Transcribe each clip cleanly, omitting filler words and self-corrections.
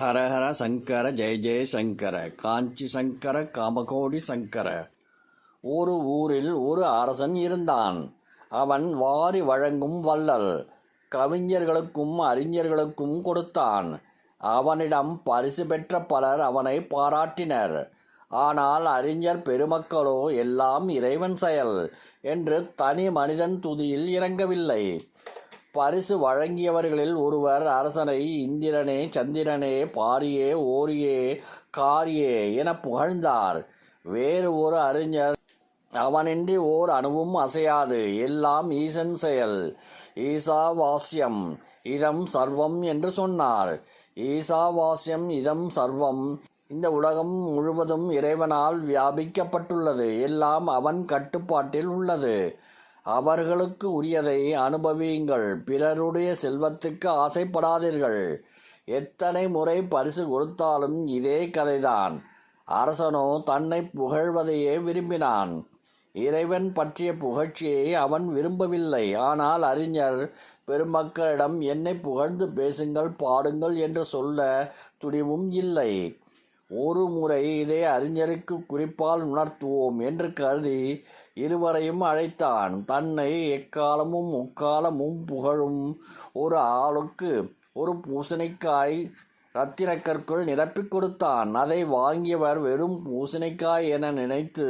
ஹரஹர சங்கர ஜெய ஜெய சங்கர காஞ்சி சங்கர காமகோடி சங்கர. ஒரு ஊரில் ஒரு அரசன் இருந்தான். அவன் வாரி வழங்கும் வள்ளல் கவிஞர்களுக்கும் அறிஞர்களுக்கும் கொடுத்தான். அவனிடம் பரிசு பெற்ற பலர் அவனை பாராட்டினர். ஆனால் அறிஞர் பெருமக்களோ எல்லாம் இறைவன் செயல் என்று தனி மனிதன் துதியில் இறங்கவில்லை. பரிசு வழங்கியவர்களில் ஒருவர் அரசனை இந்திரனே, சந்திரனே, பாரியே, ஓரியே, காரியே என புகழ்ந்தார். வேறு ஒரு அறிஞர் அவனின்றி ஓர் அணுவும் அசையாது, எல்லாம் ஈசன் செயல், ஈசாவாஸ்யம் இதம் சர்வம் என்று சொன்னார். ஈசாவாஸ்யம் இதம் சர்வம், இந்த உலகம் முழுவதும் இறைவனால் வியாபிக்கப்பட்டுள்ளது, எல்லாம் அவன் கட்டுப்பாட்டில் உள்ளது. அவர்களுக்கு உரியதை அனுபவியுங்கள், பிறருடைய செல்வத்துக்கு ஆசைப்படாதீர்கள். எத்தனை முறை பரிசு கொடுத்தாலும் இதே கதைதான். அரசனோ தன்னை புகழ்வதையே விரும்பினான். இறைவன் பற்றிய புகழ்ச்சியை அவன் விரும்பவில்லை. ஆனால் அறிஞர் பெருமக்களிடம் என்னை புகழ்ந்து பேசுங்கள், பாடுங்கள் என்று சொல்ல துணிவும் இல்லை. ஒரு முறை இதை அறிஞருக்கு குறிப்பால் உணர்த்துவோம் என்று கருதி இருவரையும் அழைத்தான். தன்னை எக்காலமும் முக்காலமும் புகழும் ஒரு ஆளுக்கு ஒரு பூசணிக்காய் இரத்தினக்கற்குள் நிரப்பிக் கொடுத்தான். அதை வாங்கியவர் வெறும் பூசணிக்காய் என நினைத்து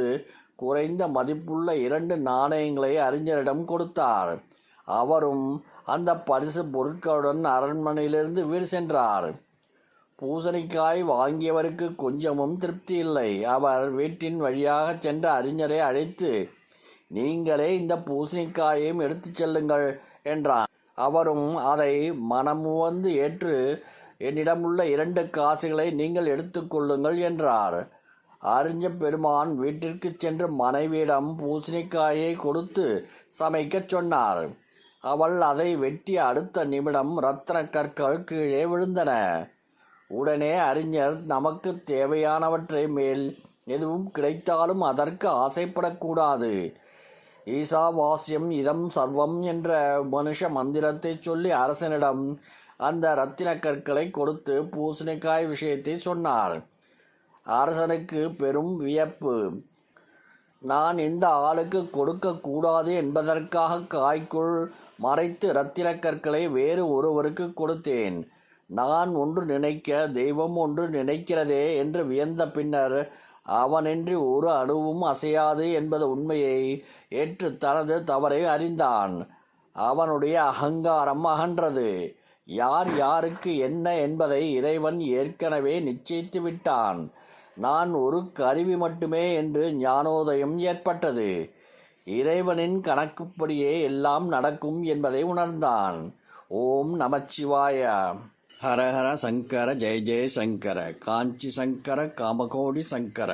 குறைந்த மதிப்புள்ள 2 நாணயங்களை அறிஞரிடம் கொடுத்தார். அவரும் அந்த பரிசு பொருட்களுடன் அரண்மனையிலிருந்து வீடு சென்றார். பூசணிக்காய் வாங்கியவருக்கு கொஞ்சமும் திருப்தி இல்லை. அவர் வீட்டின் வழியாக சென்ற அறிஞரை அழைத்து, நீங்களே இந்த பூசணிக்காயையும் எடுத்துச் செல்லுங்கள் என்றார். அவரும் அதை மனமுவந்து ஏற்று, என்னிடமுள்ள 2 காசுகளை நீங்கள் எடுத்துக்கொள்ளுங்கள் என்றார். அறிஞ பெருமான் வீட்டிற்கு சென்று மனைவியிடம் பூசணிக்காயை கொடுத்து சமைக்கச் சொன்னார். அவள் அதை வெட்டிய அடுத்த நிமிடம் இரத்தின கற்கள் கீழே விழுந்தன. உடனே அறிஞர், நமக்கு தேவையானவற்றை மேல் எதுவும் கிடைத்தாலும் அதற்கு ஆசைப்படக்கூடாது, ஈசாவாஸ்யம் இதம் சர்வம் என்ற மனுஷ மந்திரத்தை சொல்லி அரசனிடம் அந்த இரத்தின கற்களை கொடுத்து பூசணிக்காய் விஷயத்தை சொன்னார். அரசனுக்கு பெரும் வியப்பு. நான் இந்த ஆளுக்கு கொடுக்க கூடாது என்பதற்காக காய்க்குள் மறைத்து இரத்தின கற்களை வேறு ஒருவருக்கு கொடுத்தேன். நான் ஒன்று நினைக்க தெய்வம் ஒன்று நினைக்கிறதே என்று வியந்த பின்னர் அவனின்றி ஒரு அணுவும் அசையாது என்பது உண்மையை ஏற்று தனது தவறை அறிந்தான். அவனுடைய அகங்காரம் அகன்றது. யார் யாருக்கு என்ன என்பதை இறைவன் ஏற்கனவே நிச்சயித்து விட்டான். நான் ஒரு கருவி மட்டுமே என்று ஞானோதயம் ஏற்பட்டது. இறைவனின் கணக்குப்படியே எல்லாம் நடக்கும் என்பதை உணர்ந்தான். ஓம் நமச்சிவாய. ஹரஹர சங்கர ஜெய ஜெய சங்கர காஞ்சி சங்கர காமகோடி சங்கர.